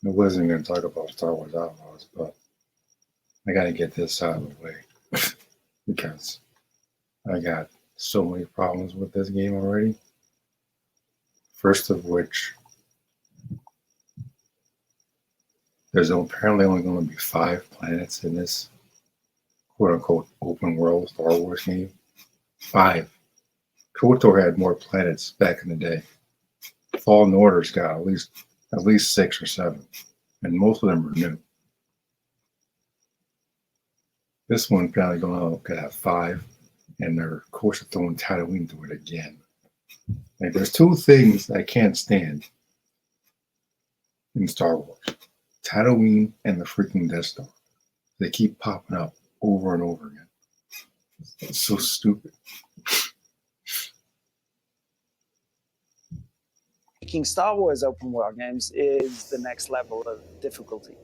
I wasn't going to talk about Star Wars Outlaws, but I got to get this out of the way because I got so many problems with this game already. First of which, there's apparently only going to be 5 planets in this quote-unquote open world Star Wars game. 5. KOTOR had more planets back in the day. Fallen Order's got at least 6 or 7, and most of them are new. This one apparently going to have 5, and they're of course throwing Tatooine into it again. Like, there's 2 things I can't stand in Star Wars: Tatooine and the freaking Death Star. They keep popping up over and over again. It's so stupid. Making Star Wars open world games is the next level of difficulty.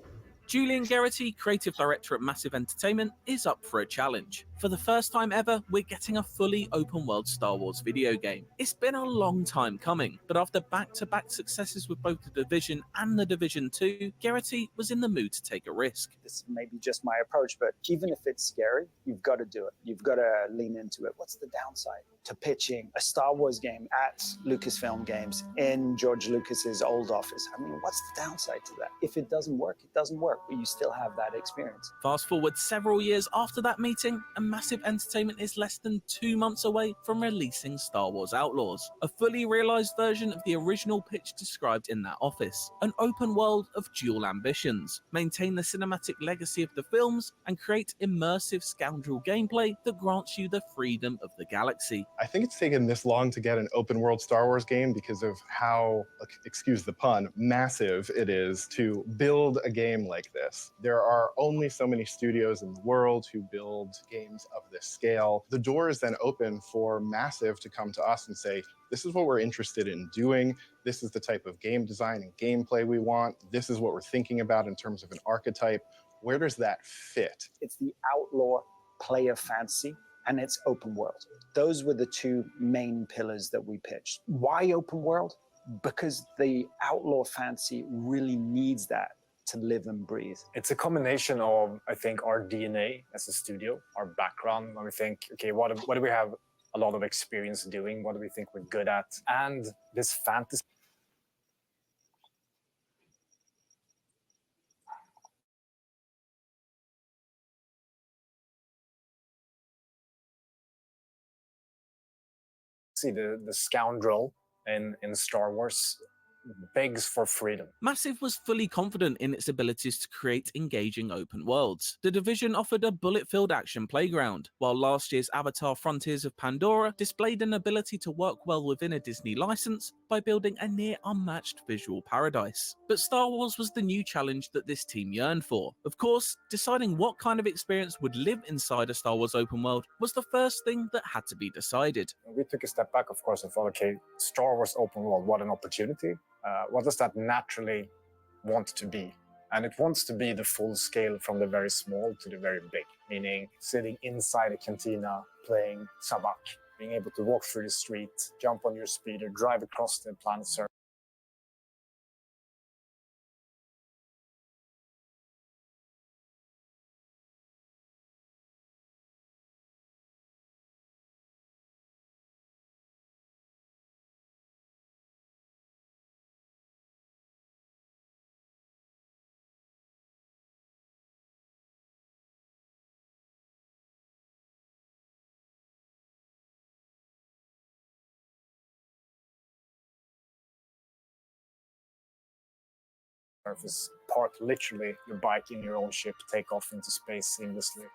Julian Geraghty, creative director at Massive Entertainment, is up for a challenge. For the first time ever, we're getting a fully open-world Star Wars video game. It's been a long time coming, but after back-to-back successes with both The Division and The Division 2, Geraghty was in the mood to take a risk. This may be just my approach, but even if it's scary, you've got to do it. You've got to lean into it. What's the downside to pitching a Star Wars game at Lucasfilm Games in George Lucas's old office? I mean, what's the downside to that? If it doesn't work, it doesn't work, but you still have that experience. Fast forward several years after that meeting, and Massive Entertainment is less than 2 months away from releasing Star Wars Outlaws, a fully realized version of the original pitch described in that office. An open world of dual ambitions: maintain the cinematic legacy of the films and create immersive scoundrel gameplay that grants you the freedom of the galaxy. I think it's taken this long to get an open world Star Wars game because of how, excuse the pun, massive it is to build a game like this. There are only so many studios in the world who build games of this scale. The door is then open for Massive to come to us and say, this is what we're interested in doing. This is the type of game design and gameplay we want. This is what we're thinking about in terms of an archetype. Where does that fit? It's the outlaw player fantasy, and it's open world. Those were the 2 main pillars that we pitched. Why open world? Because the outlaw fantasy really needs that to live and breathe. It's a combination of, I think, our DNA as a studio, our background, when we think, okay, what do we have a lot of experience doing? What do we think we're good at? And this fantasy. See the scoundrel in Star Wars begs for freedom. Massive was fully confident in its abilities to create engaging open worlds. The Division offered a bullet-filled action playground, while last year's Avatar: Frontiers of Pandora displayed an ability to work well within a Disney license by building a near-unmatched visual paradise. But Star Wars was the new challenge that this team yearned for. Of course, deciding what kind of experience would live inside a Star Wars open world was the first thing that had to be decided. We took a step back, of course, and thought, okay, Star Wars open world, what an opportunity. What does that naturally want to be? And it wants to be the full scale from the very small to the very big, meaning sitting inside a cantina playing sabak, being able to walk through the street, jump on your speeder, drive across the planet surface. Park literally your bike in your own ship, take off into space seamlessly.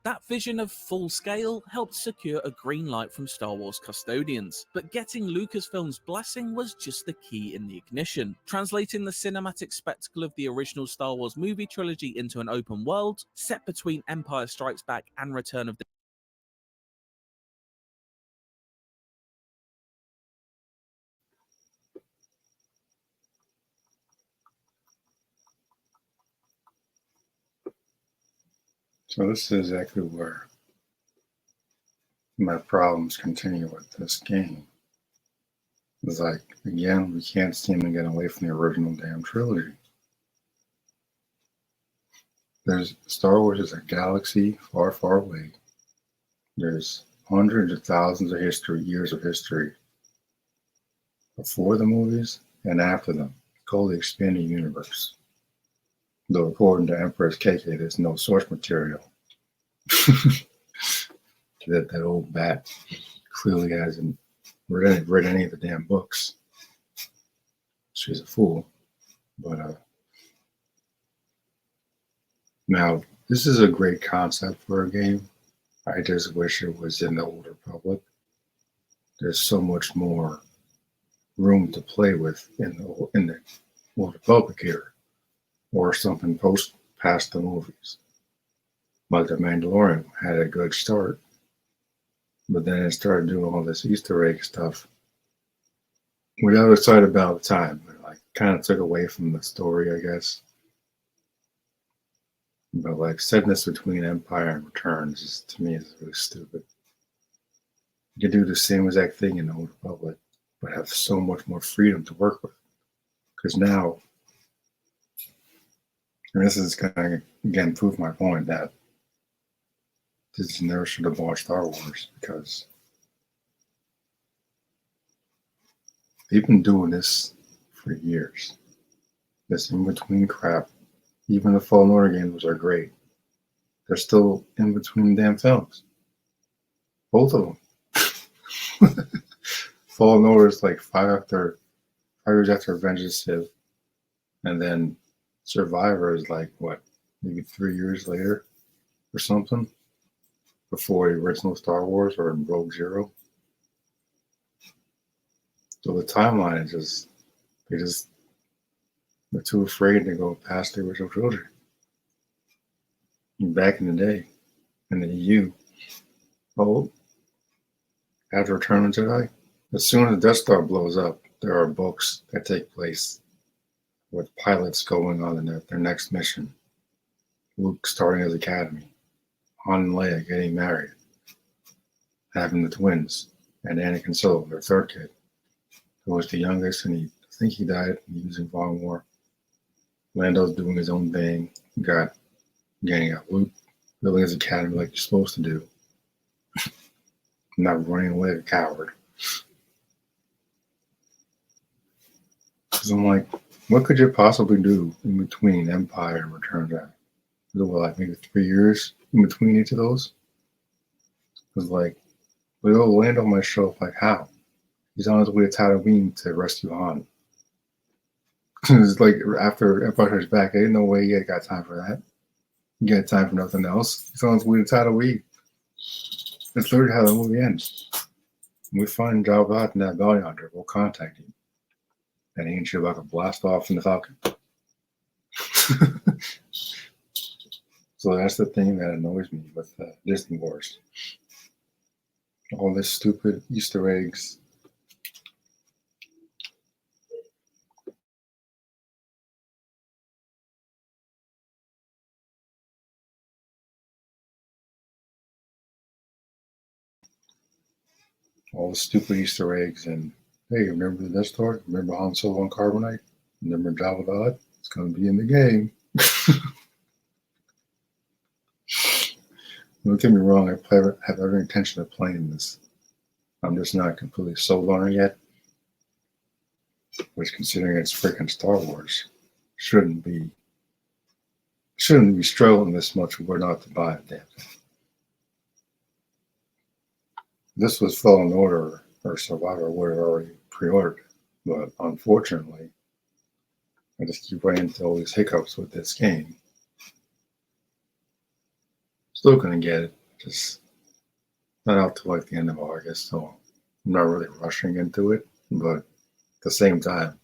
That vision of full scale helped secure a green light from Star Wars custodians, but getting Lucasfilm's blessing was just the key in the ignition. Translating the cinematic spectacle of the original Star Wars movie trilogy into an open world, set between Empire Strikes Back and Return of the So this is exactly where my problems continue with this game. It's like, again, we can't seem to get away from the original damn trilogy. There's Star Wars is a galaxy far, far away. There's hundreds of thousands of years of history before the movies and after them, called the expanding universe. Though according to Empress KK, there's no source material. that old bat clearly hasn't read any of the damn books. She's a fool. But now this is a great concept for a game. I just wish it was in the Old Republic. There's so much more room to play with in the Old Republic here, or something past the movies. Like The Mandalorian had a good start, but then it started doing all this Easter egg stuff. We got excited about the time, but like kind of took away from the story, I guess. But like setting this between Empire and Returns is, to me, is really stupid. You could do the same exact thing in the Old Republic, but have so much more freedom to work with. Because now, and this is going to again prove my point that Disney never should have bought Star Wars, because they've been doing this for years. This in-between crap. Even the Fallen Order games are great. They're still in between damn films. Both of them. Fallen Order is like 5 years after Revenge of the Sith. And then Survivor is like, what, maybe 3 years later or something? Before the original Star Wars or in Rogue Zero. So the timeline is they're too afraid to go past the original trilogy. Back in the day, in the EU, after Return of the Jedi, as soon as the Death Star blows up, there are books that take place with pilots going on their next mission. Luke starting his academy, Han and Leia getting married, having the twins, and Anakin Solo, their third kid, who was the youngest, and I think he died using Vaughn War. Lando's doing his own thing, getting out Luke, building his academy like you're supposed to do. Not running away like a coward. Because I'm like, what could you possibly do in between Empire and Return of the Jedi? Like maybe 3 years in between each of those? Because like, Lando might show up like how? He's on his way to Tatooine to rescue Han. It's like after Empire's back, ain't no way he ain't got time for that. He got time for nothing else. He's on his way to Tatooine. That's literally how the movie ends. When we find Jabba Hutt and that bounty hunter, we'll contact him. And he and Chewbacca blast off in the Falcon. So that's the thing that annoys me with Disney Wars. All this stupid Easter eggs. All the stupid Easter eggs, and hey, remember the Death Star? Remember Han Solo and Carbonite? Remember Jabba the Hutt? It's going to be in the game. Don't get me wrong, I have every intention of playing this. I'm just not completely sold on it yet. Which, considering it's freaking Star Wars, shouldn't be struggling this much were not to buy it. Damn. This was Fallen Order or Survivor would have already pre-ordered, but unfortunately, I just keep running into all these hiccups with this game. Still gonna get it, just not out till like the end of August, so I'm not really rushing into it, but at the same time,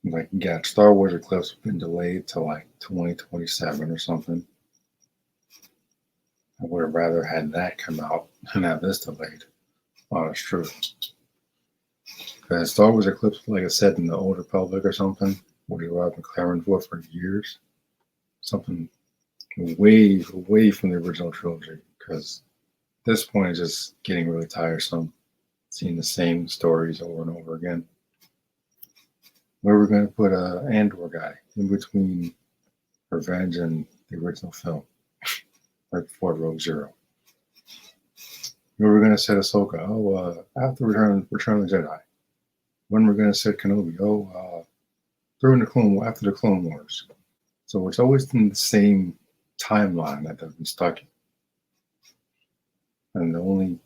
like, yeah, Star Wars Eclipse has been delayed to like 2027 or something. I would have rather had that come out than have this delayed. Honest truth. Because Star Wars Eclipse, like I said, in the Old Republic or something, what I've been clamoring for years. Something way, way from the original trilogy. Because at this point, it's just getting really tiresome. Seeing the same stories over and over again. Where we're going to put an Andor guy in between Revenge in the original film, right before Rogue Zero. We were going to set Ahsoka. After Return of the Jedi. When we're going to set Kenobi? After the Clone Wars. So it's always in the same timeline that they've been stuck in. And the only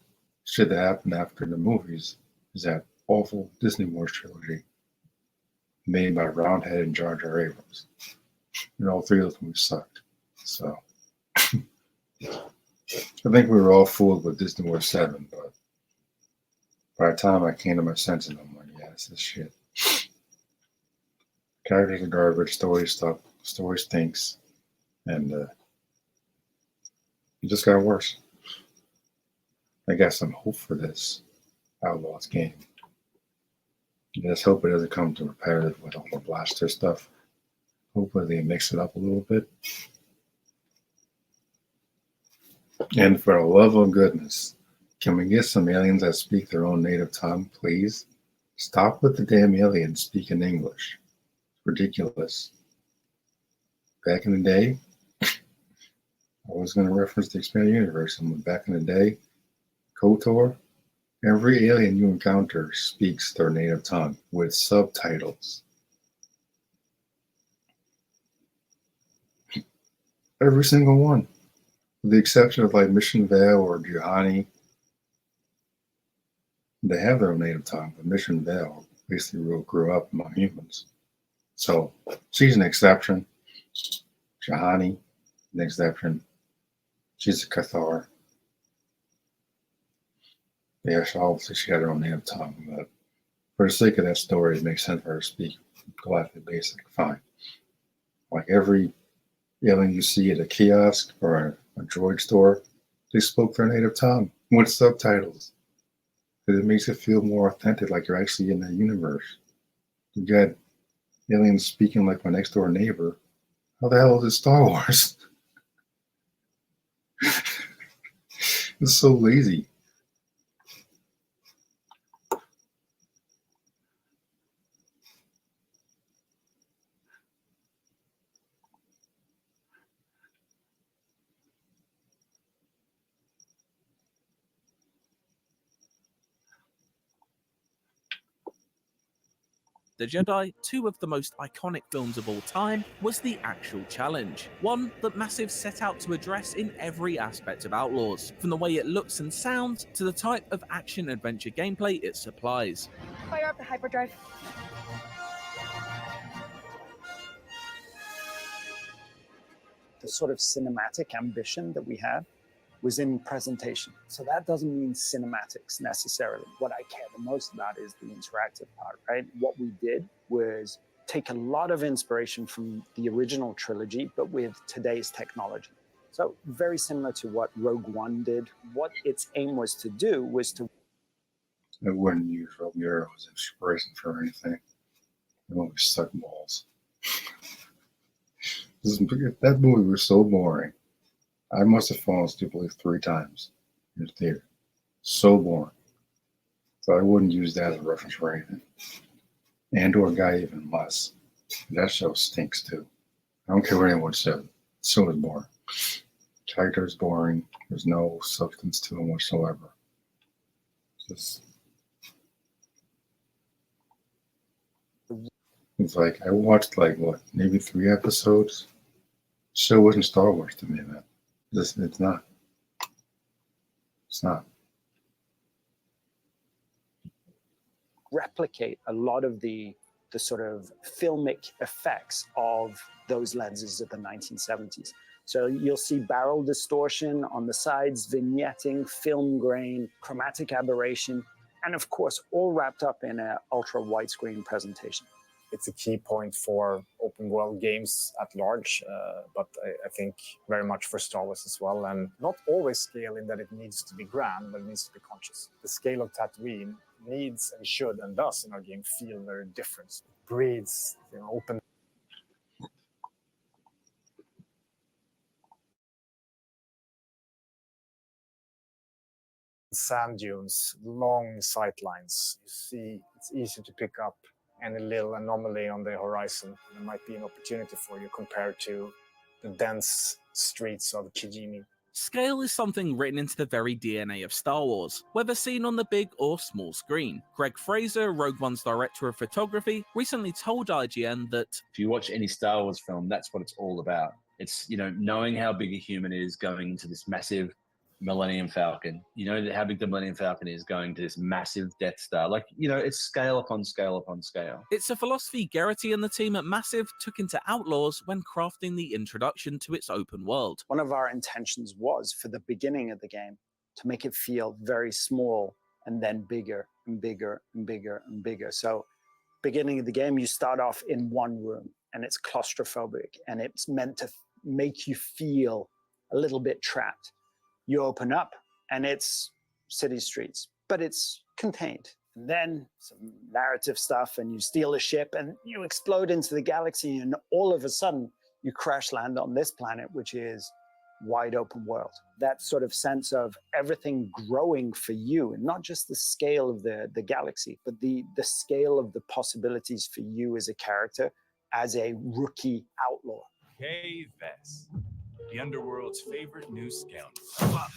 shit that happened after the movies is that awful Disney Wars trilogy made by Roundhead and Jar Jar Abrams. And all three of those movies sucked. So I think we were all fooled with Disney Wars 7, but by the time I came to my senses, I'm like, yeah, this is shit. Characters are garbage, story stinks, and it just got worse. I got some hope for this Outlaws game. Let's hope it doesn't come to repetitive with all the blaster stuff. Hopefully they mix it up a little bit. And for the love of goodness, can we get some aliens that speak their own native tongue, please? Stop with the damn aliens speaking English. It's ridiculous. Back in the day, I was going to reference the expanded universe, and back in the day, KOTOR, every alien you encounter speaks their native tongue with subtitles. Every single one. With the exception of like Mission Vale or Juhani, they have their own native tongue, but Mission Vale basically grew up among humans. So she's an exception. Juhani, an exception. She's a KOTOR. Yeah, obviously she had her own native tongue, but for the sake of that story, it makes sense for her to speak Galactic Basic. Fine. Like every alien you see at a kiosk or a droid store, they spoke their native tongue with subtitles. Because it makes it feel more authentic, like you're actually in that universe. You got aliens speaking like my next door neighbor. How the hell is it Star Wars? It's so lazy. The Jedi, two of the most iconic films of all time, was the actual challenge. One that Massive set out to address in every aspect of Outlaws, from the way it looks and sounds to the type of action-adventure gameplay it supplies. Fire up the hyperdrive. The sort of cinematic ambition that we had was in presentation. So that doesn't mean cinematics necessarily. What I care the most about is the interactive part, right? What we did was take a lot of inspiration from the original trilogy, but with today's technology. So very similar to what Rogue One did. What its aim was to do was to... I wouldn't use Rogue One as inspiration for anything. It always suck balls. That movie was so boring. I must have fallen asleep at least 3 times in the theater. So boring. So I wouldn't use that as a reference for anything. Andor guy even less. That show stinks too. I don't care what anyone says. The show is boring. Character is boring. There's no substance to them whatsoever. It's like I watched maybe 3 episodes. The show wasn't Star Wars to me, man. It's not. It's not. Replicate a lot of the sort of filmic effects of those lenses of the 1970s. So you'll see barrel distortion on the sides, vignetting, film grain, chromatic aberration, and of course, all wrapped up in an ultra widescreen presentation. It's a key point for open world games at large, but I think very much for Star Wars as well. And not always scale in that it needs to be grand, but it needs to be conscious. The scale of Tatooine needs and should and does in our game feel very different. It breeds open. Sand dunes, long sight lines. You see, it's easy to pick up any little anomaly on the horizon. There might be an opportunity for you compared to the dense streets of Kijimi. Scale is something written into the very DNA of Star Wars, whether seen on the big or small screen. Greg Fraser, Rogue One's director of photography, recently told IGN that if you watch any Star Wars film, that's what it's all about. It's, knowing how big a human is going into this massive Millennium Falcon. You know how big the Millennium Falcon is going to this massive Death Star. It's scale upon scale upon scale. it's a philosophy Garrity and the team at Massive took into Outlaws when crafting the introduction to its open world. One of our intentions was for the beginning of the game to make it feel very small and then bigger and bigger and bigger and bigger. So beginning of the game, you start off in one room and it's claustrophobic and it's meant to make you feel a little bit trapped. You open up and it's city streets, but it's contained. And then some narrative stuff and you steal a ship and you explode into the galaxy and all of a sudden you crash land on this planet, which is wide open world. That sort of sense of everything growing for you, and not just the scale of the galaxy, but the scale of the possibilities for you as a character, as a rookie outlaw. K-Vess, the underworld's favorite new scoundrel.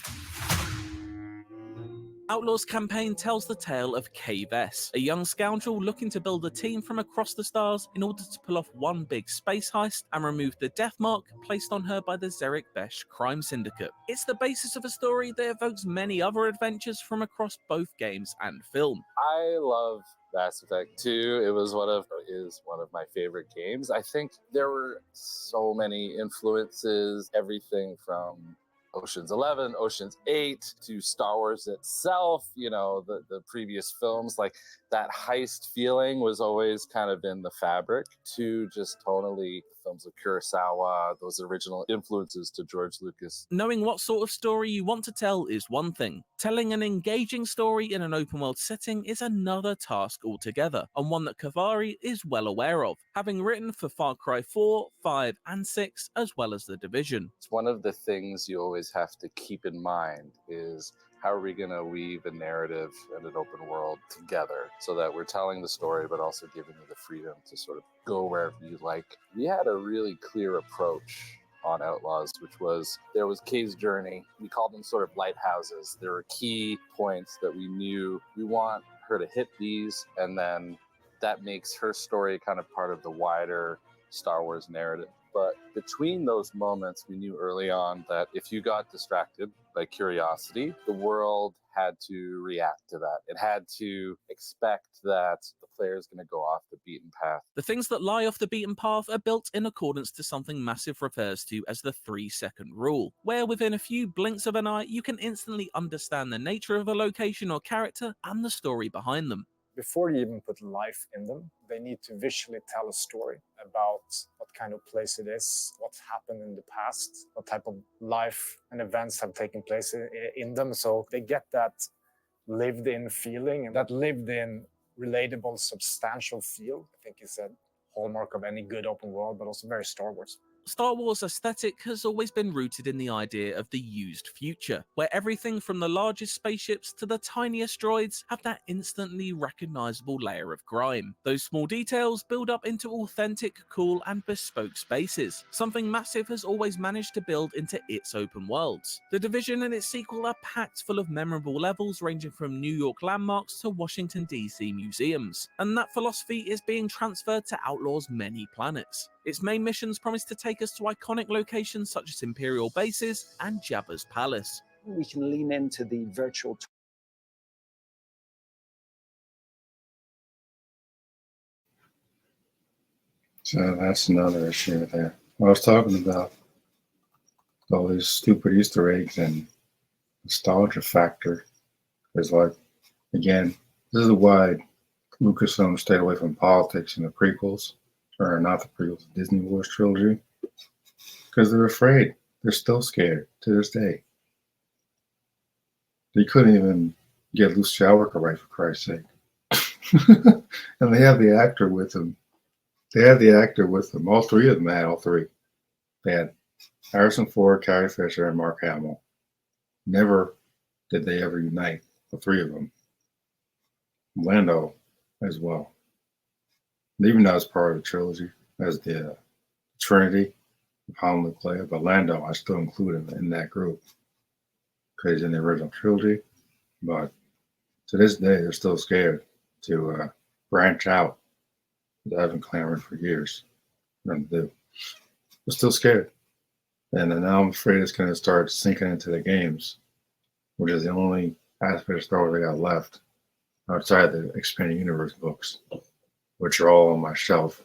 Outlaws campaign tells the tale of K-Vess, a young scoundrel looking to build a team from across the stars in order to pull off one big space heist and remove the death mark placed on her by the Zerek Besh crime syndicate. It's the basis of a story that evokes many other adventures from across both games and film. I love Mass Effect 2. It was one of my favorite games. I think there were so many influences, everything from Ocean's 11, Ocean's 8 to Star Wars itself, the previous films. Like that heist feeling was always kind of in the fabric, to just tonally films of Kurosawa, those original influences to George Lucas. Knowing what sort of story you want to tell is one thing. Telling an engaging story in an open world setting is another task altogether, and one that Kavari is well aware of, having written for Far Cry 4, 5, and 6, as well as The Division. It's one of the things you always have to keep in mind is, how are we going to weave a narrative and an open world together so that we're telling the story, but also giving you the freedom to sort of go wherever you like? We had a really clear approach on Outlaws, which was, there was Kay's journey. We called them sort of lighthouses. There were key points that we knew we want her to hit these, and then that makes her story kind of part of the wider Star Wars narrative. But between those moments, we knew early on that if you got distracted by curiosity, the world had to react to that. It had to expect that the player is going to go off the beaten path. The things that lie off the beaten path are built in accordance to something Massive refers to as the 3-second rule, where within a few blinks of an eye, you can instantly understand the nature of a location or character and the story behind them. Before you even put life in them, they need to visually tell a story about what kind of place it is, what's happened in the past, what type of life and events have taken place in them. So they get that lived-in feeling, and that lived-in, relatable, substantial feel, I think is a hallmark of any good open world, but also very Star Wars. Star Wars aesthetic has always been rooted in the idea of the used future, where everything from the largest spaceships to the tiniest droids have that instantly recognizable layer of grime. Those small details build up into authentic, cool, and bespoke spaces, something Massive has always managed to build into its open worlds. The Division and its sequel are packed full of memorable levels ranging from New York landmarks to Washington DC museums, and that philosophy is being transferred to Outlaws' many planets. Its main missions promise to take us to iconic locations such as Imperial bases and Jabba's palace. We can lean into the virtual So that's another issue there. I was talking about all these stupid Easter eggs and nostalgia factor. Is like, again, this is why Lucasfilm stayed away from politics in the prequels, or not the prequels, the Disney Wars trilogy, because they're afraid. They're still scared to this day. They couldn't even get Luke Skywalker right, for Christ's sake. And they have the actor with them. All three of them had all three. They had Harrison Ford, Carrie Fisher, and Mark Hamill. Never did they ever unite, the three of them. Lando as well. And even though it's part of the trilogy, as the Trinity, Pound player, but Lando I still include him in that group because he's in the original trilogy. But to this day, they're still scared to branch out. They haven't clamored for years for them to do. They're still scared. And then now I'm afraid it's going to start sinking into the games, which is the only aspect of Star Wars I got left outside the expanded universe books, which are all on my shelf.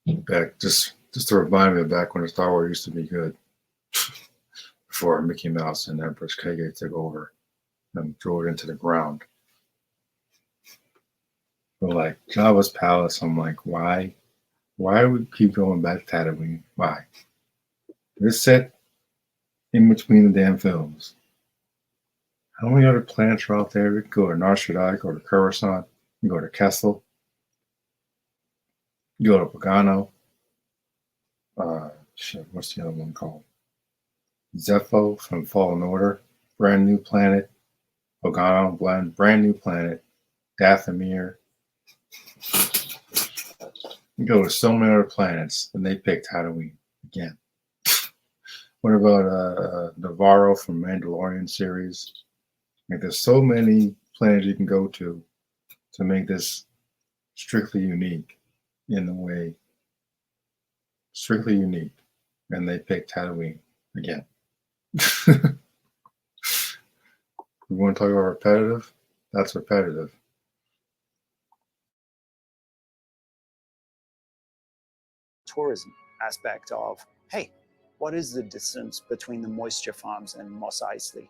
Back just to remind me of back when the Star Wars used to be good, before Mickey Mouse and Empress Kege took over and threw it into the ground. But like Jabba's palace, I'm like, why? Why do we keep going back to Tatooine? Why? It's set in between the damn films. How many other planets are out there? We could go to Nar Shaddaa, go to Coruscant, you go to Kessel, you go to Pagano. What's the other one called? Zepho from Fallen Order, brand new planet. Pagano, brand new planet. Dathomir. You go to so many other planets, and they picked Tatooine again. What about Navarro from Mandalorian series? Like, there's so many planets you can go to make this strictly unique in the way. Strictly unique. And they picked Tatooine again. We want to talk about repetitive? That's repetitive. Tourism aspect of, hey, what is the distance between the moisture farms and Mos Eisley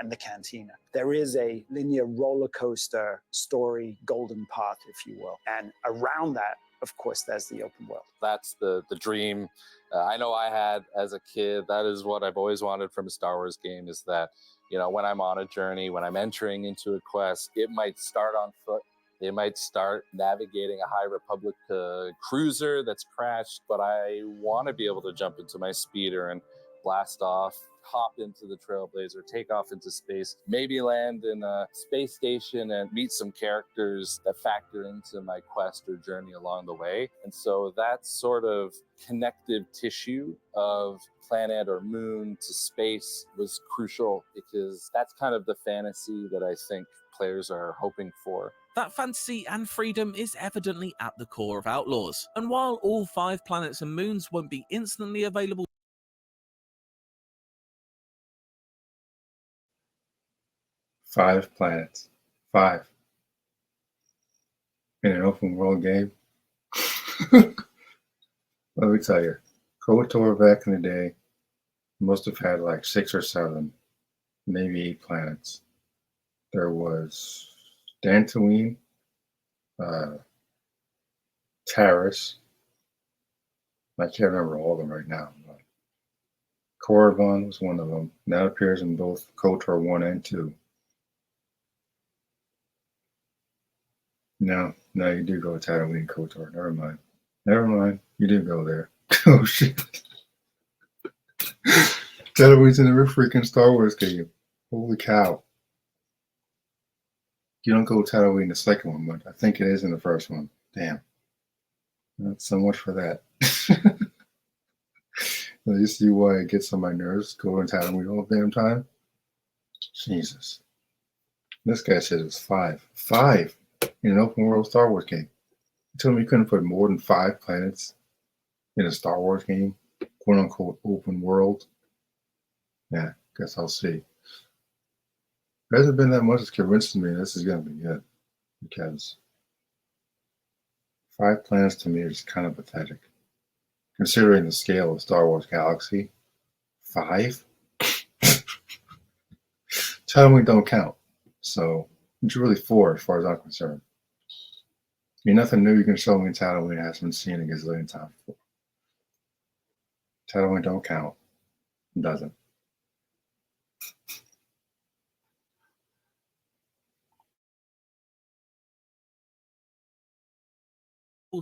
and the cantina? There is a linear roller coaster story golden path, if you will. And around that, of course, there's the open world. That's the dream I know I had as a kid. That is what I've always wanted from a Star Wars game, is that, you know, when I'm on a journey, when I'm entering into a quest, it might start on foot. They might start navigating a High Republic cruiser that's crashed, but I want to be able to jump into my speeder and blast off, hop into the Trailblazer, take off into space, maybe land in a space station and meet some characters that factor into my quest or journey along the way. And so that sort of connective tissue of planet or moon to space was crucial, because that's kind of the fantasy that I think players are hoping for. That fantasy and freedom is evidently at the core of Outlaws, and while all 5 planets and moons won't be instantly available, 5 planets. 5. In an open world game. Let me tell you, KOTOR back in the day must have had like 6 or 7, maybe 8 planets. There was Dantooine, Taris. I can't remember all of them right now, but Korriban was one of them. That appears in both KOTOR 1 and 2. No, you do go to Tatooine, KOTOR. Never mind. You do go there. Oh shit! Tatooine's in every freaking Star Wars game. Holy cow! You don't go to Tatooine in the second one, but I think it is in the first one. Damn. Not so much for that. You see why it gets on my nerves going to Tatooine all the damn time? Jesus. This guy said it was 5. 5 in an open world Star Wars game. You told me you couldn't put more than 5 planets in a Star Wars game? Quote unquote open world? Yeah, guess I'll see. There hasn't been that much that's convinced me this is going to be good, because 5 planets to me is kind of pathetic. Considering the scale of Star Wars Galaxy, 5? Tatooine don't count. So it's really 4 as far as I'm concerned. I mean, nothing new you can show me in Tatooine hasn't been seen a gazillion times before. Tatooine don't count. It doesn't.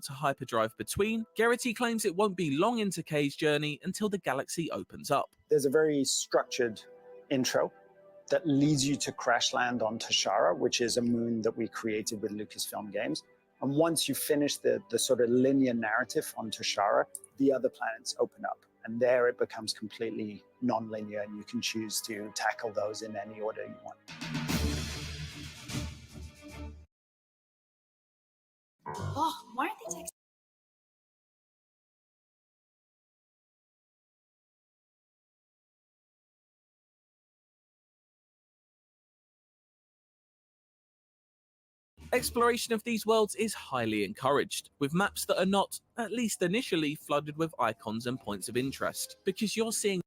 to hyperdrive between, Geraghty claims it won't be long into Kay's journey until the galaxy opens up. There's a very structured intro that leads you to crash land on Tashara, which is a moon that we created with Lucasfilm Games. And once you finish the sort of linear narrative on Toshara, the other planets open up. And there it becomes completely non-linear, and you can choose to tackle those in any order you want. Oh, why aren't they texting? Exploration of these worlds is highly encouraged, with maps that are not, at least initially, flooded with icons and points of interest, because you're seeing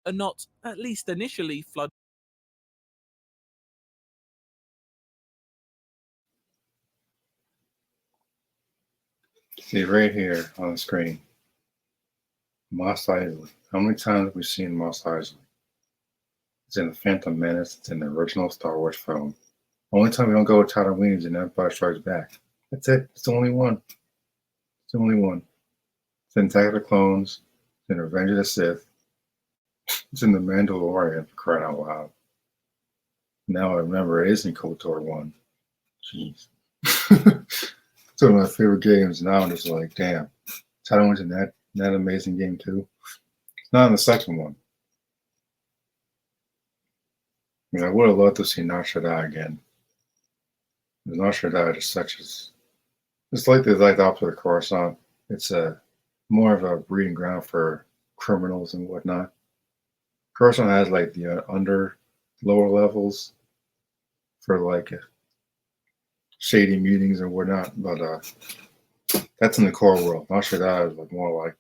are not, at least initially, flooded. See right here on the screen, Mos Eisley. How many times have we seen Mos Eisley? It's in the Phantom Menace. It's in the original Star Wars film. Only time we don't go to Tatooine is in Empire Strikes Back. That's it. It's the only one. It's the only one. It's in Attack of the Clones. It's in Revenge of the Sith. It's in The Mandalorian, for crying out loud. Now I remember it is in KOTOR 1. Jeez. It's one of my favorite games. Now I'm just like, damn. Tatooine's in that amazing game too. It's not in the second one. I mean, I would have loved to see Nar Shaddaa again. Because Nar Shaddaa is such as it's like the opposite of Coruscant. It's more of a breeding ground for criminals and whatnot. Coruscant has like the lower levels for like shady meetings and whatnot, but that's in the core world. Nar Shaddaa is like more like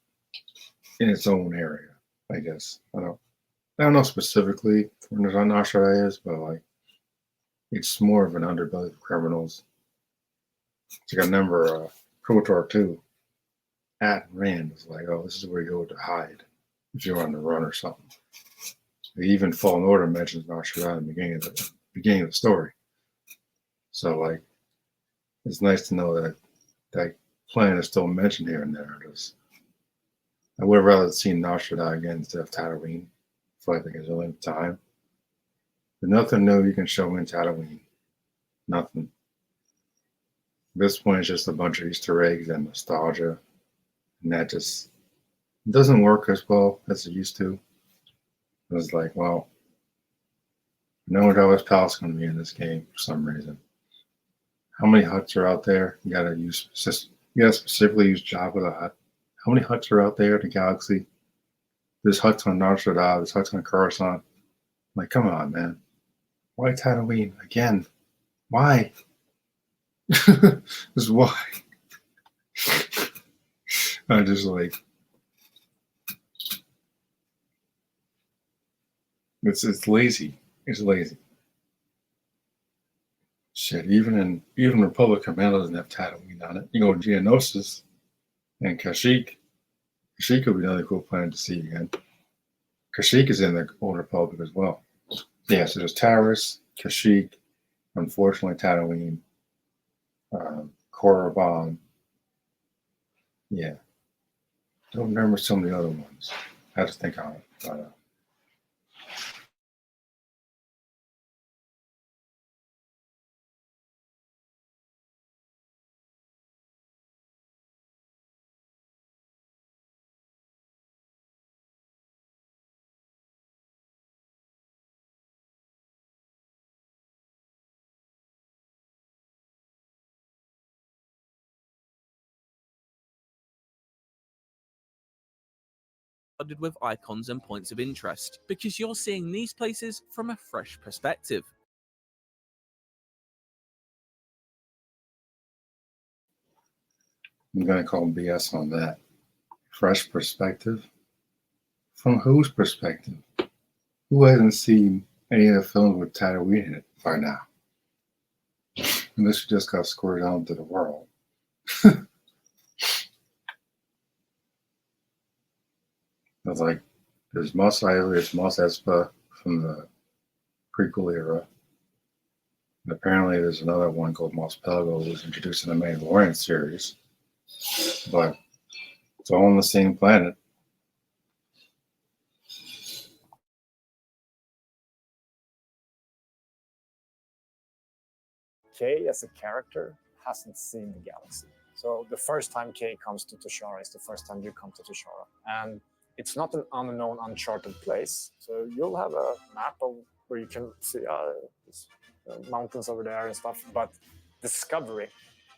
in its own area, I guess. I don't know specifically where Nar Shaddaa is, but like it's more of an underbelly for criminals. It's like I remember KOTOR 2, at Rand was like, oh, this is where you go to hide if you're on the run or something. Even Fallen Order mentions Nar Shaddaa in the beginning of the story. So like, it's nice to know that that planet is still mentioned here and there. I would have rather seen Nar Shaddaa again instead of Tatooine. I feel like there's only time. There's nothing new you can show me in Tatooine. Nothing. At this point, it's just a bunch of Easter eggs and nostalgia, and that just doesn't work as well as it used to. It was like, well, no Jabba's palace is going to be in this game for some reason. How many huts are out there? You gotta specifically use Jabba the Hutt. How many huts are out there in the galaxy? There's huts on Nar Shaddaa, there's huts on Coruscant. Like, come on, man. Why Tatooine again? Why? Just why? I just like it's lazy. It's lazy. Shit, even Republic Commando doesn't have Tatooine on it. You go to Geonosis and Kashyyyk. Kashyyyk would be another cool planet to see again. Kashyyyk is in the Old Republic as well. Yeah, so there's Taris, Kashyyyk, unfortunately Tatooine, Korriban. Yeah. Don't remember some of the other ones. I have to think on it. But, with icons and points of interest, because you're seeing these places from a fresh perspective. I'm going to call BS on that. Fresh perspective? From whose perspective? Who hasn't seen any of the films with Tatooine in it by now? Unless you just got squirted out into the world. It's like, there's Mos Eisley, there's Mos Espa from the prequel era. And apparently there's another one called Mos Pelgo who was introduced in the Mandalorian series. But It's all on the same planet. Kay, as a character, hasn't seen the galaxy. So the first time Kay comes to Toshara is the first time you come to Toshara. And it's not an unknown, uncharted place. So you'll have a map of where you can see mountains over there and stuff. But discovery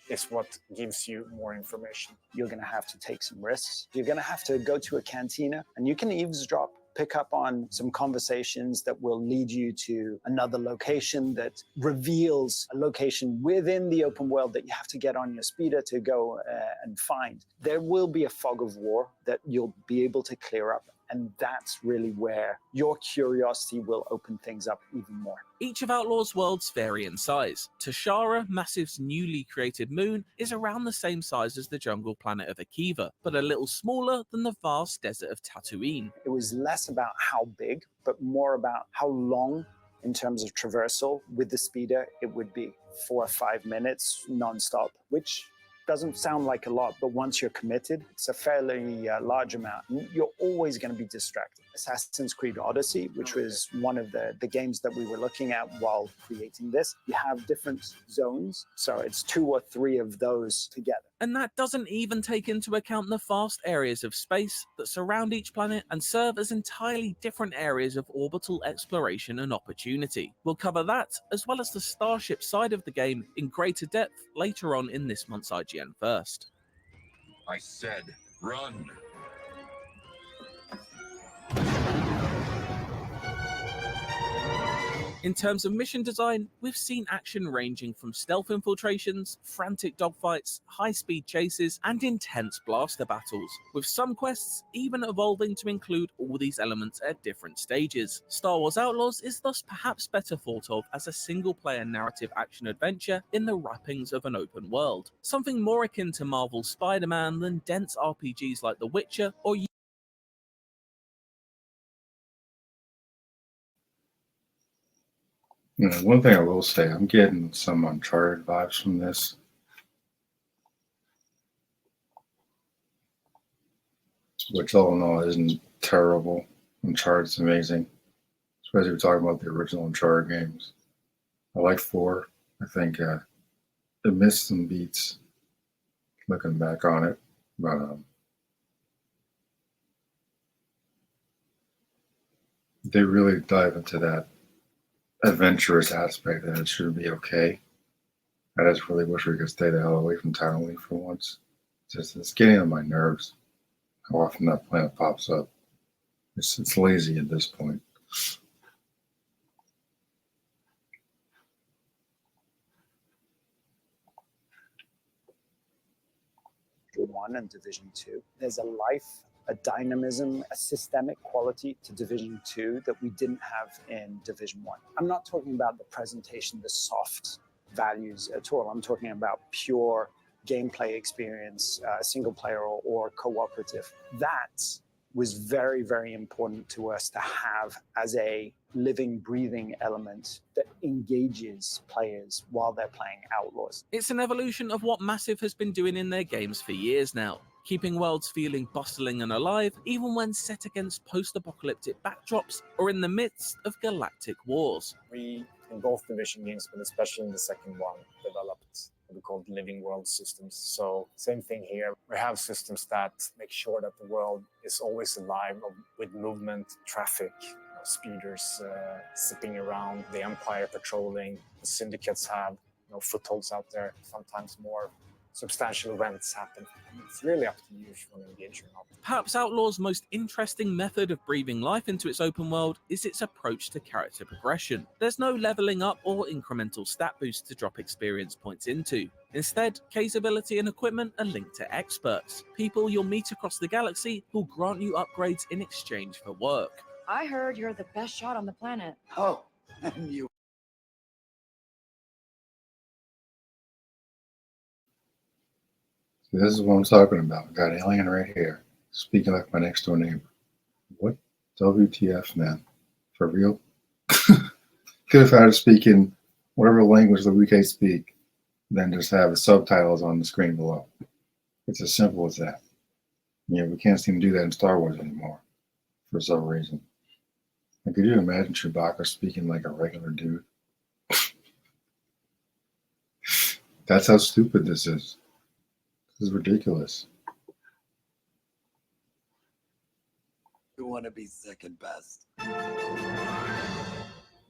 is what gives you more information. You're going to have to take some risks. You're going to have to go to a cantina, and you can eavesdrop, pick up on some conversations that will lead you to another location that reveals a location within the open world that you have to get on your speeder to go and find. There will be a fog of war that you'll be able to clear up. And that's really where your curiosity will open things up even more. Each of Outlaws' worlds vary in size. Toshara, Massive's newly created moon, is around the same size as the jungle planet of Akiva, but a little smaller than the vast desert of Tatooine. It was less about how big, but more about how long in terms of traversal with the speeder it would be. 4 or 5 minutes non-stop, which doesn't sound like a lot, but once you're committed, it's a fairly large amount. You're always going to be distracted. Assassin's Creed Odyssey, which was one of the games that we were looking at while creating this, you have different zones, so it's 2 or 3 of those together. And that doesn't even take into account the vast areas of space that surround each planet and serve as entirely different areas of orbital exploration and opportunity. We'll cover that, as well as the Starship side of the game, in greater depth later on in this month's IGN First. I said, run. In terms of mission design, we've seen action ranging from stealth infiltrations, frantic dogfights, high-speed chases, and intense blaster battles, with some quests even evolving to include all these elements at different stages. Star Wars Outlaws is thus perhaps better thought of as a single-player narrative action-adventure in the wrappings of an open world, something more akin to Marvel's Spider-Man than dense RPGs like The Witcher or One thing I will say, I'm getting some Uncharted vibes from this. Which all in all isn't terrible. Uncharted's amazing. Especially if we're talking about the original Uncharted games. I like 4. I think it missed some beats looking back on it. But they really dive into that adventurous aspect, and it should be okay. I just really wish we could stay the hell away from Tatooine for once. It's getting on my nerves how often that planet pops up. It's lazy at this point. Division 1 and Division 2. There's a life, a dynamism, a systemic quality to Division 2 that we didn't have in Division 1. I'm not talking about the presentation, the soft values at all. I'm talking about pure gameplay experience, single player or cooperative. That was very, very important to us to have as a living, breathing element that engages players while they're playing Outlaws. It's an evolution of what Massive has been doing in their games for years now, keeping worlds feeling bustling and alive even when set against post-apocalyptic backdrops or in the midst of galactic wars. We, in both Division games, but especially in the second one, developed what we call living world systems. So same thing here. We have systems that make sure that the world is always alive with movement, traffic, speeders zipping around, the Empire patrolling, the syndicates have footholds out there, sometimes more substantial events happen. It's really up to you if you want to engage or not. Perhaps Outlaw's most interesting method of breathing life into its open world is its approach to character progression. There's no leveling up or incremental stat boost to drop experience points into. Instead, Kay's ability and equipment are linked to experts, people you'll meet across the galaxy who'll grant you upgrades in exchange for work. I heard you're the best shot on the planet. Oh, and you. See, this is what I'm talking about. Got alien right here, speaking like my next door neighbor. What? WTF, man? For real? Could have had to speak in whatever language that we can speak, then just have the subtitles on the screen below. It's as simple as that. Yeah, we can't seem to do that in Star Wars anymore for some reason. Like, could you imagine Chewbacca speaking like a regular dude? That's how stupid this is. This is ridiculous. You want to be second best.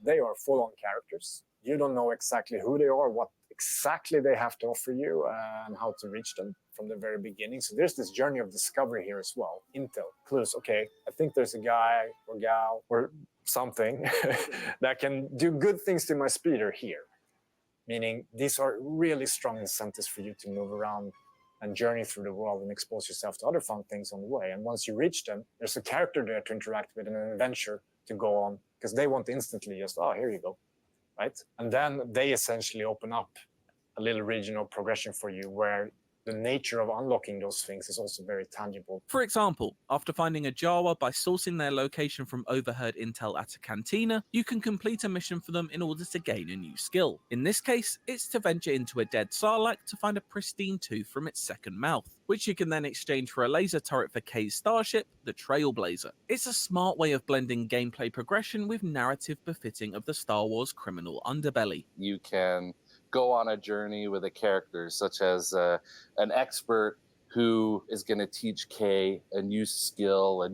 They are full-on characters. You don't know exactly who they are, what exactly they have to offer you, and how to reach them from the very beginning. So there's this journey of discovery here as well. Intel, clues. Okay, I think there's a guy or gal or something that can do good things to my speeder here. Meaning these are really strong incentives for you to move around and journey through the world and expose yourself to other fun things on the way. And once you reach them, there's a character there to interact with and an adventure to go on, because they want instantly just, oh, here you go, right? And then they essentially open up a little regional progression for you where the nature of unlocking those things is also very tangible. For example, after finding a Jawa by sourcing their location from overheard intel at a cantina, you can complete a mission for them in order to gain a new skill. In this case, it's to venture into a dead Sarlacc to find a pristine tooth from its second mouth, which you can then exchange for a laser turret for Kay's starship, the Trailblazer. It's a smart way of blending gameplay progression with narrative befitting of the Star Wars criminal underbelly. You can go on a journey with a character such as an expert who is going to teach Kay a new skill,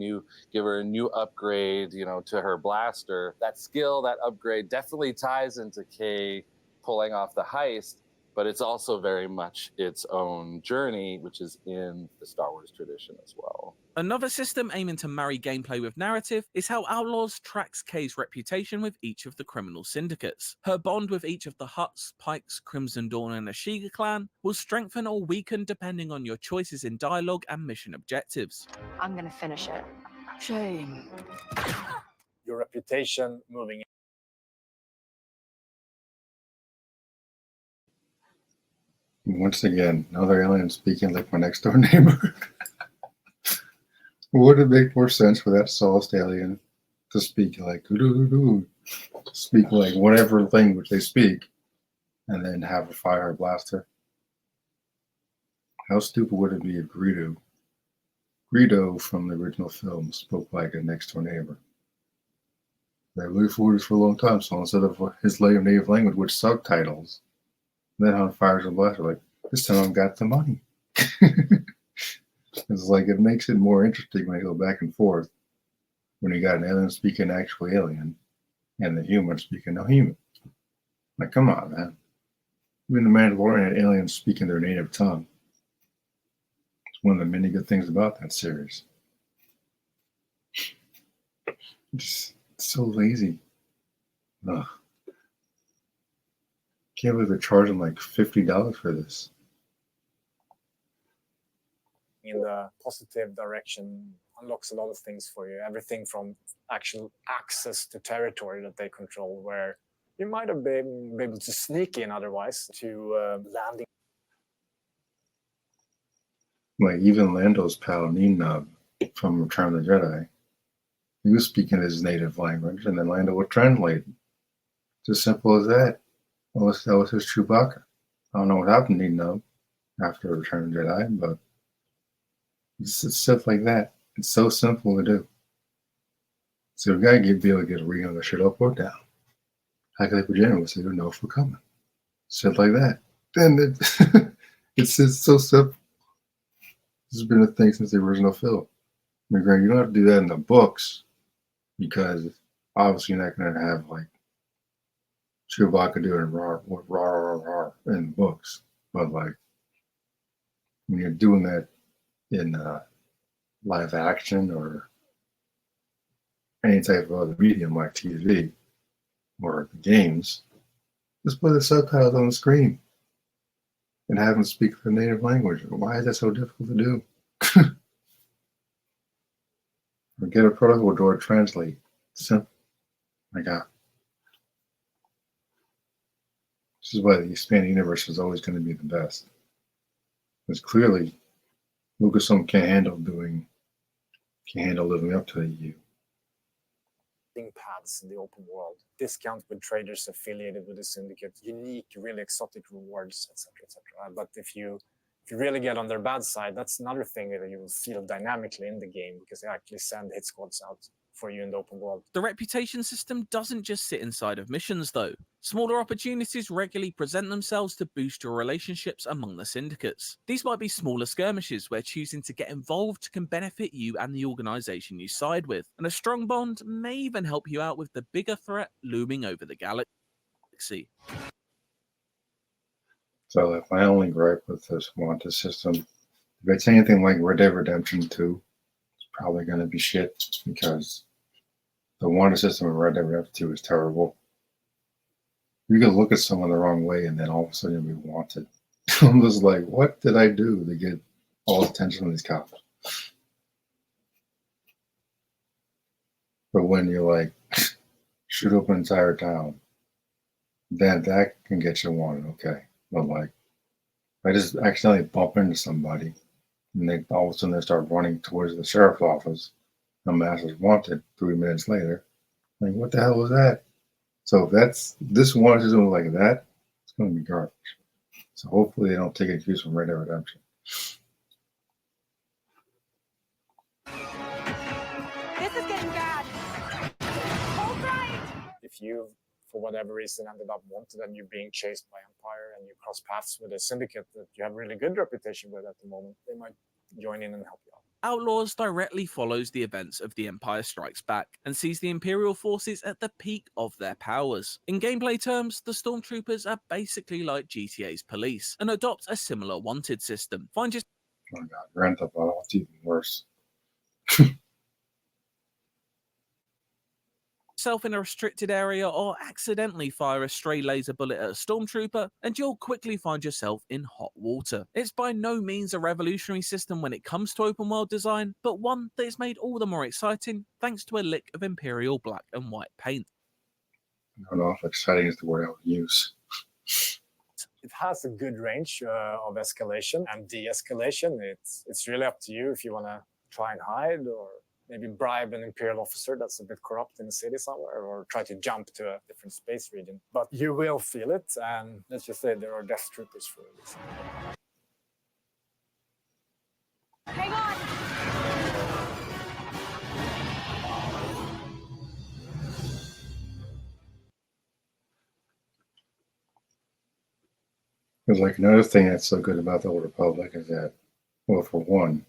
give her a new upgrade, to her blaster. That skill, that upgrade definitely ties into Kay pulling off the heist, but it's also very much its own journey, which is in the Star Wars tradition as well. Another system aiming to marry gameplay with narrative is how Outlaws tracks Kay's reputation with each of the criminal syndicates. Her bond with each of the Hutts, Pikes, Crimson Dawn and Ashiga clan will strengthen or weaken depending on your choices in dialogue and mission objectives. I'm gonna finish it. Shame. Your reputation moving. Once again, another alien speaking like my next door neighbor. Would it make more sense for that sauced alien to speak like speak like whatever language they speak, and then have a fire blaster? How stupid would it be if Greedo from the original film spoke like a next door neighbor? I've looked forward to this for a long time, so instead of his native language with subtitles, then on fires a blaster, like, this time I've got the money. It's like it makes it more interesting when you go back and forth when you got an alien speaking actual alien and the human speaking no human. Like, come on, man. Even the Mandalorian had aliens speaking their native tongue. It's one of the many good things about that series. It's so lazy. Ugh. Can't believe they're charging like $50 for this. In the positive direction unlocks a lot of things for you. Everything from actual access to territory that they control, where you might have been able to sneak in otherwise, to landing. Like even Lando's pal Neenub from Return of the Jedi, he was speaking his native language, and then Lando would translate. It's as simple as that. That was his Chewbacca. I don't know what happened to Neenub after Return of the Jedi, but it's stuff like that. It's so simple to do. So we gotta be able to get a read on the shit up or down. Like Virginia would say, no for coming. Shit like that. Then it's so simple. This has been a thing since the original film. I mean, Greg, you don't have to do that in the books because obviously you're not going to have like Chewbacca doing rah in the books. But like when you're doing that in live action or any type of other medium like TV or the games, just put the subtitles on the screen and have them speak their native language. Why is that so difficult to do? Or get a protocol door to translate. Simple. My God. This is why the expanded universe is always going to be the best. Because clearly, Lucasfilm can't handle living up to the EU. Paths in the open world, discount with traders affiliated with the syndicate, unique, really exotic rewards, etc., etc. But if you if you really get on their bad side, that's another thing that you will feel dynamically in the game because they actually send hit squads out for you in the open world. The reputation system doesn't just sit inside of missions, though. Smaller opportunities regularly present themselves to boost your relationships among the syndicates. These might be smaller skirmishes where choosing to get involved can benefit you and the organization you side with, and a strong bond may even help you out with the bigger threat looming over the galaxy. So if my only gripe with this wanted system, if it's anything like Red Dead Redemption 2, it's probably going to be shit because the wanted system in Red Dead Redemption 2 is terrible. You can look at someone the wrong way and then all of a sudden you'll be wanted. I'm just like, what did I do to get all the attention from these cops? But when you're like, shoot up an entire town, then that can get you wanted, okay. But like, I just accidentally bump into somebody and they all of a sudden they start running towards the sheriff's office. The master's wanted 3 minutes later. Like, what the hell was that? So if that's this one is doing like that, it's going to be garbage. So hopefully they don't take a cues from Red Dead Redemption. This is getting bad. Hold right. If you, for whatever reason, ended up wanted and you're being chased by Empire and you cross paths with a syndicate that you have really good reputation with at the moment, they might join in and help you out. Outlaws directly follows the events of The Empire Strikes Back and sees the Imperial forces at the peak of their powers. In gameplay terms, the Stormtroopers are basically like GTA's police and adopt a similar wanted system. Find yourself Oh god, Grand Theft Auto, it's even worse. in a restricted area or accidentally fire a stray laser bullet at a stormtrooper, and you'll quickly find yourself in hot water. It's by no means a revolutionary system when it comes to open world design, but one that is made all the more exciting thanks to a lick of Imperial black and white paint. I don't know if exciting is the word I would use. It has a good range of escalation and de-escalation. It's really up to you if you want to try and hide or maybe bribe an Imperial officer that's a bit corrupt in the city somewhere, or try to jump to a different space region. But you will feel it, and let's just say there are Death Troopers for a reason. Hang on. Because like another thing that's so good about the Old Republic is that, well, for one,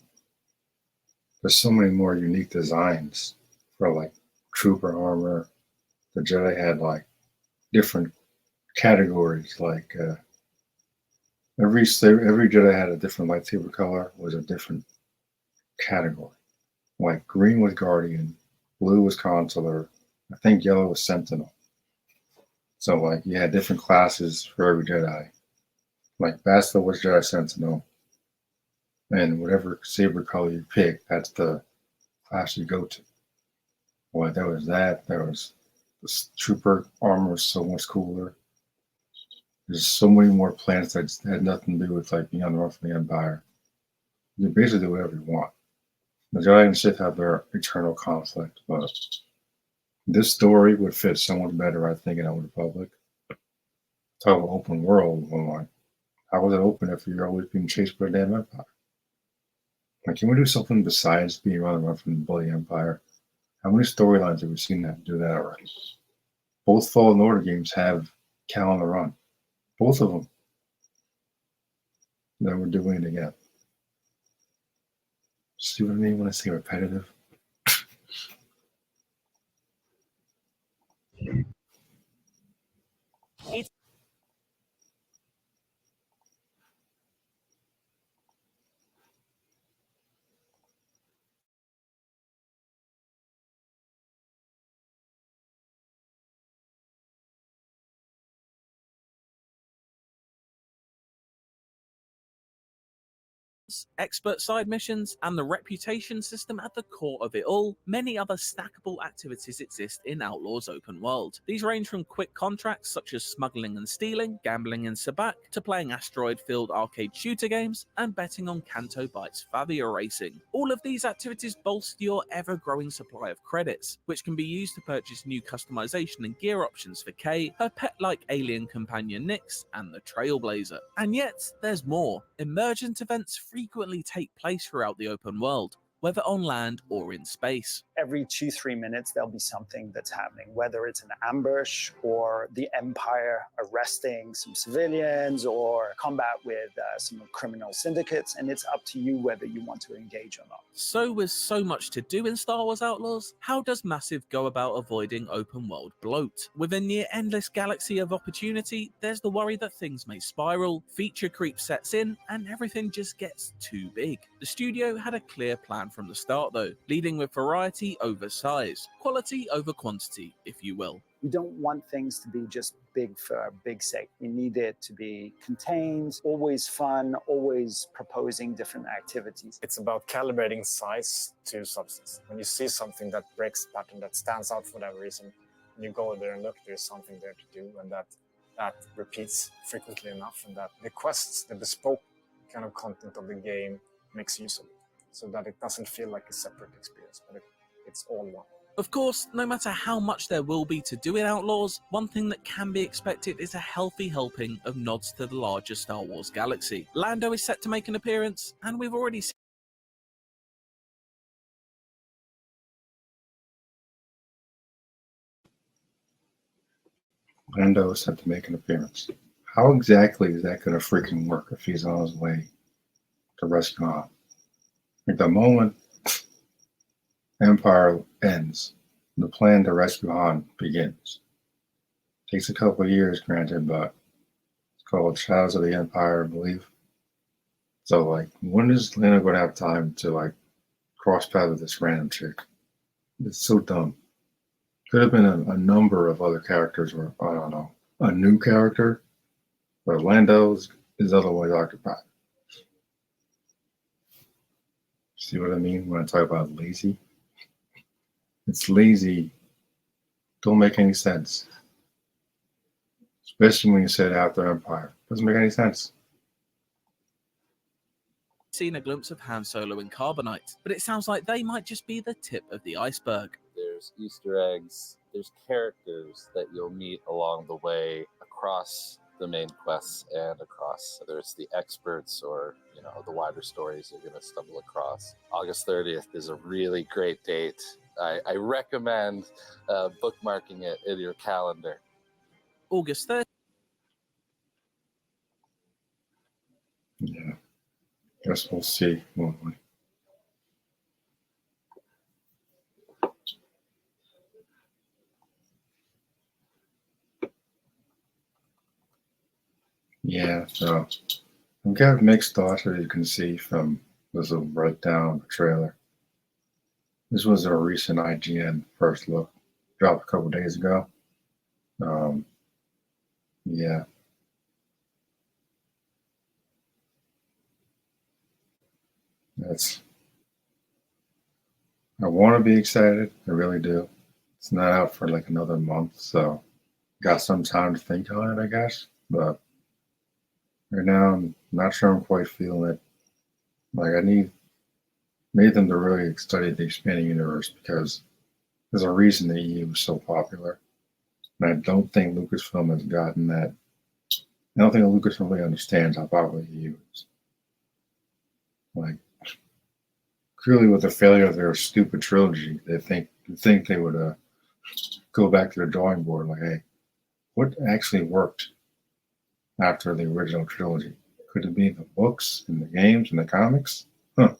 there's so many more unique designs for like trooper armor. The Jedi had like different categories. Like every Jedi had a different lightsaber color, was a different category. Like green was Guardian, blue was Consular, I think yellow was Sentinel. So like you had different classes for every Jedi. Like Bastila was Jedi Sentinel, and whatever saber color you pick, that's the class you go to. Well, there was that. There was the trooper armor was so much cooler. There's so many more planets that had nothing to do with like being on the run from the Empire. You can basically do whatever you want. The Jedi and Sith have their eternal conflict, but this story would fit someone better, I think, in Old Republic. Talk about open world. Well, like, how was it open if you're always being chased by a damn Empire? Like, can we do something besides being on the run from the bloody Empire? How many storylines have we seen that do that already? Both Fallen Order games have Cal on the run. Both of them. Then we're doing it again. See what I mean when I say repetitive? expert side missions, and the reputation system at the core of it all, many other stackable activities exist in Outlaws open world. These range from quick contracts such as smuggling and stealing, gambling in Sabak, to playing asteroid-filled arcade shooter games, and betting on Canto Bite's Favia racing. All of these activities bolster your ever-growing supply of credits, which can be used to purchase new customization and gear options for Kay, her pet-like alien companion Nyx, and the Trailblazer. And yet, there's more. Emergent events frequently take place throughout the open world, whether on land or in space. Every 2-3 minutes, there'll be something that's happening, whether it's an ambush or the Empire arresting some civilians or combat with some criminal syndicates, and it's up to you whether you want to engage or not. So with so much to do in Star Wars Outlaws, how does Massive go about avoiding open world bloat? With a near endless galaxy of opportunity, there's the worry that things may spiral, feature creep sets in, and everything just gets too big. The studio had a clear plan from the start though, leading with variety over size, quality over quantity, if you will. We don't want things to be just big for big sake. We need it to be contained, always fun, always proposing different activities. It's about calibrating size to substance. When you see something that breaks the pattern, that stands out for whatever reason, and you go there and look, there's something there to do, and that repeats frequently enough, and that the quests, the bespoke kind of content of the game makes use of it, so that it doesn't feel like a separate experience, but it's all one. Of course, no matter how much there will be to do in Outlaws, one thing that can be expected is a healthy helping of nods to the larger Star Wars galaxy. Lando is set to make an appearance, and we've already seen Lando is set to make an appearance. How exactly is that going to freaking work if he's on his way to rescue Han? At the moment Empire ends, the plan to rescue Han begins. Takes a couple of years, granted, but it's called Shadows of the Empire, I believe. So, like, when is Lando going to have time to, like, cross paths with this random chick? It's so dumb. Could have been a number of other characters, or, I don't know, a new character, but Lando is otherwise occupied. See what I mean when I talk about lazy? It's lazy. Don't make any sense. Especially when you said after Empire. Doesn't make any sense. seen a glimpse of Han Solo in Carbonite, but it sounds like they might just be the tip of the iceberg. There's Easter eggs, there's characters that you'll meet along the way across the main quests and across, whether it's the experts or, you know, the wider stories you're going to stumble across. August 30th is a really great date. I recommend bookmarking it in your calendar. August 30th. Yeah. Guess we'll see, won't we? Yeah, so I've got mixed thoughts, as you can see from this little breakdown of the trailer. This was a recent IGN first look, dropped a couple days ago. Yeah. I want to be excited, I really do. It's not out for like another month, so got some time to think on it, I guess. But right now, I'm not sure I'm quite feeling it. Like, I need them to really study the expanding universe, because there's a reason the EU is so popular. And I don't think Lucasfilm has gotten that. I don't think Lucasfilm really understands how popular the EU is. Like, clearly with the failure of their stupid trilogy, they think they would go back to the drawing board, like, hey, what actually worked after the original trilogy? Could it be the books and the games and the comics? Huh.